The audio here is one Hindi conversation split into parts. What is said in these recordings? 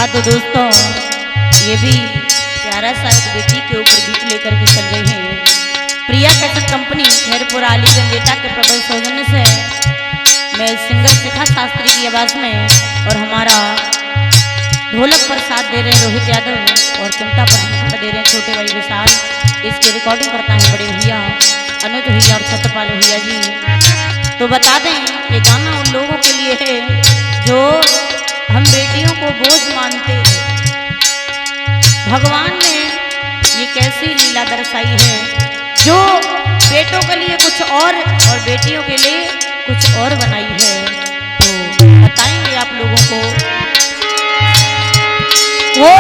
हाँ तो दोस्तों, ये भी प्यारा सा एक बेटी के ऊपर गीत लेकर के चल रहे हैं। प्रिया कैसेट कंपनी खैरपुर अलीगंज एटा के प्रबल सौजन्य से मैं सिंगर शिखा शास्त्री की आवाज में और हमारा ढोलक पर साथ दे रहे हैं रोहित यादव और चिमटा पर दे रहे हैं छोटे भाई विशाल। इसकी रिकॉर्डिंग करता है बड़े भैया अनुज भैया और सत्यपाल भैया जी। तो बता दें ये गाना उन लोगों के लिए है जो हम बेटियों को बोझ मानते हैं। भगवान ने ये कैसी लीला दर्शाई है जो बेटों के लिए कुछ और बेटियों के लिए कुछ और बनाई है। तो बताएंगे आप लोगों को वो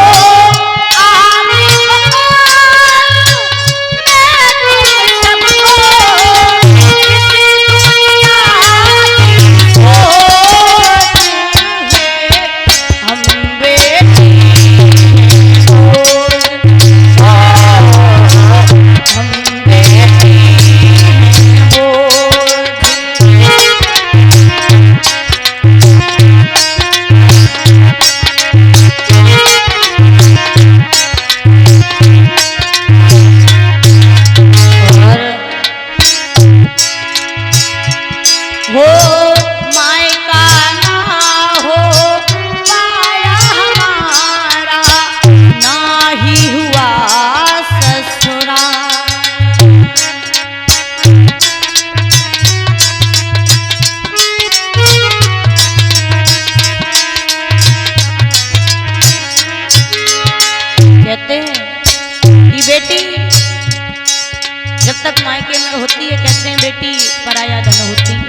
जब तक मायके में होती है कहते हैं बेटी पराया धन होती है,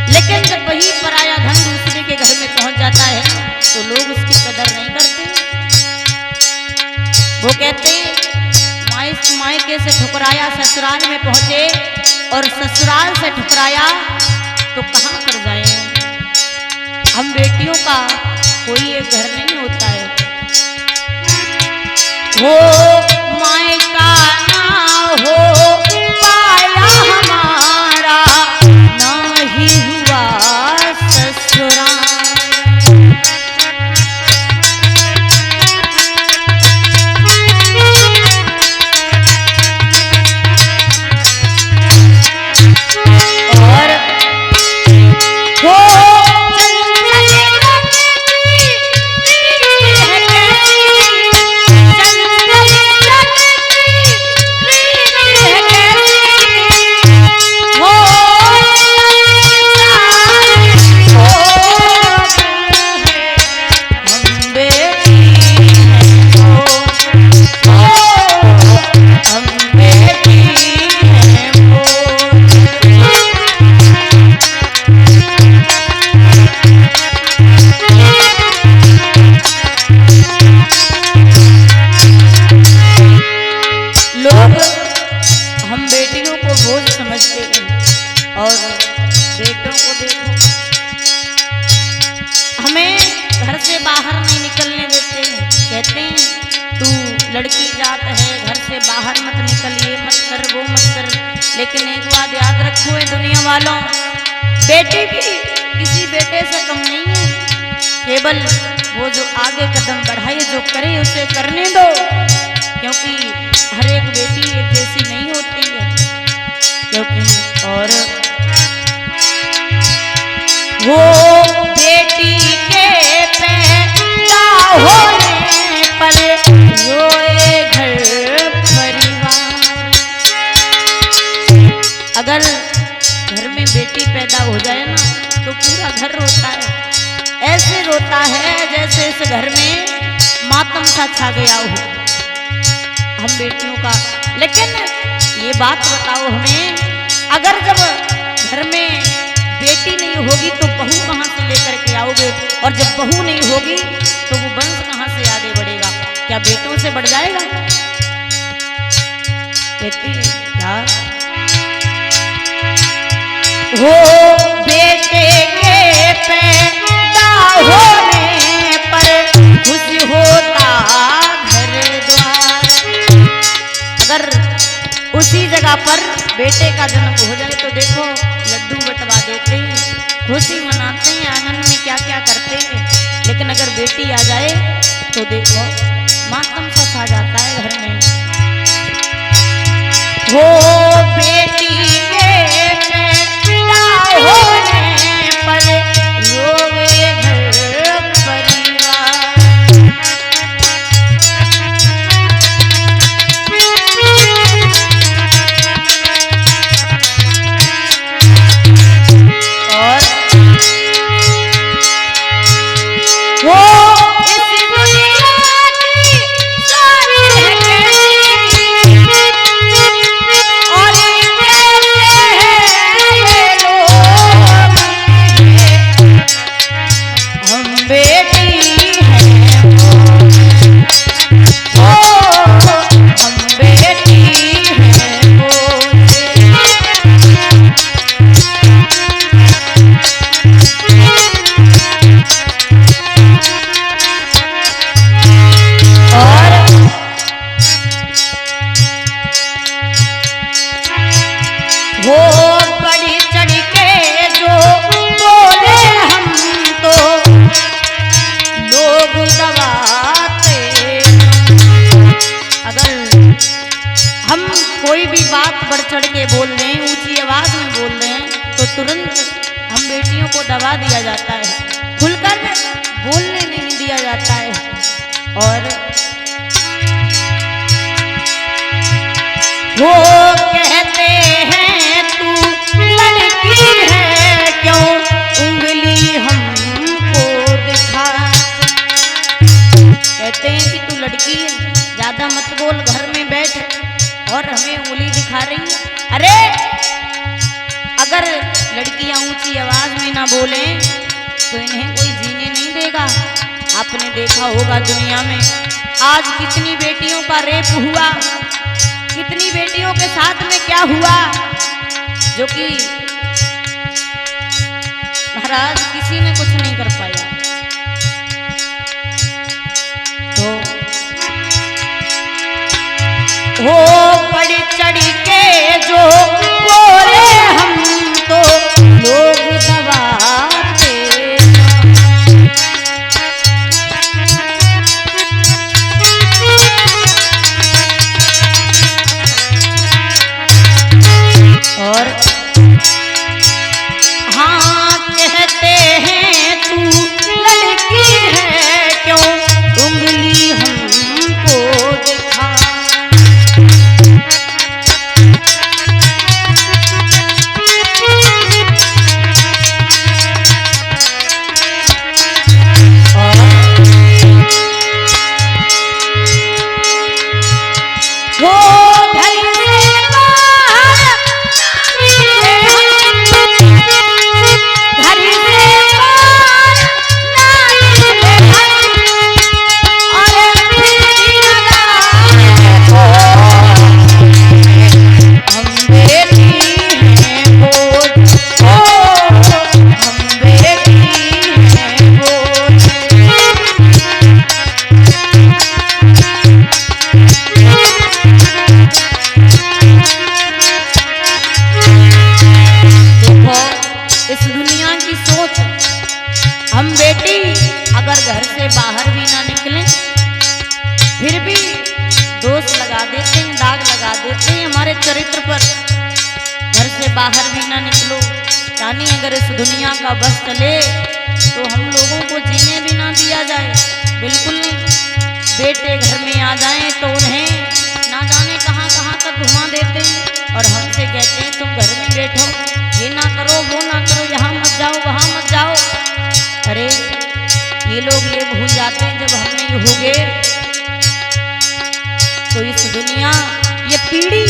लेकिन जब वही पराया धन दूसरे के घर में पहुंच जाता है तो लोग उसकी कदर नहीं करते। वो कहते हैं मायके से ठुकराया ससुराल में पहुंचे और ससुराल से ठुकराया तो कहां पर जाए। हम बेटियों का कोई एक घर नहीं होता है, वो मायका ना हो पाया हमारा ना ही हुआ ससुराल। और वो और बेटों को देखो हमें घर से बाहर नहीं निकलने देते हैं। कहते हैं तू लड़की जात है घर से बाहर मत निकल, ये मत कर वो मत कर। लेकिन एक बात याद रखो है दुनिया वालों, बेटी भी किसी बेटे से कम नहीं है। केवल वो जो आगे कदम बढ़ाए जो करे उसे करने दो, क्योंकि हर एक बेटी एक जैसी नहीं होती है। क्योंकि और वो बेटी के पैदा होने पर रोए घर परिवार। अगर घर में बेटी पैदा हो जाए ना तो पूरा घर रोता है, ऐसे रोता है जैसे इस घर में मातम सा छा गया हो हम बेटियों का। लेकिन ये बात बताओ हमें, अगर जब घर में बेटी नहीं होगी तो बहू कहां से लेकर के आओगे, और जब बहू नहीं होगी तो वो वंश कहां से आगे बढ़ेगा? क्या बेटों से बढ़ जाएगा? कहती है क्या वो बेटे के पैदा होने पर खुश होता घर द्वार। अगर उसी जगह पर बेटे का जन्म हो जाए तो देखो लड्डू बंटवा देते हैं, खुशी मनाते हैं, आंगन में क्या क्या करते हैं। लेकिन अगर बेटी आ जाए तो देखो मातम सा छा जाता है घर में। वो बेटी के पैदा होने पर रोवे घर परिवार। और वो बढ़ चढ़ के बोल रहे हैं, ऊंची आवाज में बोल रहे हैं, तो तुरंत हम बेटियों को दबा दिया जाता है, खुलकर बोलने नहीं दिया जाता है। और वो कहते हैं तू लड़की है क्यों उंगली हमको दिखा। कहते हैं कि तू लड़की है, ज्यादा मत बोल, घर में बैठ और हमें उंगली दिखा रही है। अरे अगर लड़कियां ऊंची आवाज में ना बोले तो इन्हें कोई जीने नहीं देगा। आपने देखा होगा दुनिया में आज कितनी बेटियों का रेप हुआ, कितनी बेटियों के साथ में क्या हुआ, जो कि महाराज किसी ने कुछ नहीं कर पाया। तो वो बढ़ चढ़ के जो बोले हम तो लोग दबाते। और हाँ कहते हैं तू लड़की है क्यों उंगली हमको दिखा। हम बेटी अगर घर से बाहर भी ना निकलें फिर भी दोष लगा देते हैं, दाग लगा देते हैं हमारे चरित्र पर। घर से बाहर भी ना निकलो, यानी अगर इस दुनिया का बस चले तो हम लोगों को जीने भी ना दिया जाए, बिल्कुल नहीं। बेटे घर में आ जाएं तो उन्हें ना जाने कहाँ कहाँ तक घुमा देते हैं और हमसे कहते हैं तुम घर में बैठो, ये ना करो वो ना करो, यहाँ मत जाओ वहाँ मत जाओ। अरे ये लोग ये भूल जाते हैं जब हम नहीं होंगे तो इस दुनिया, ये पीढ़ी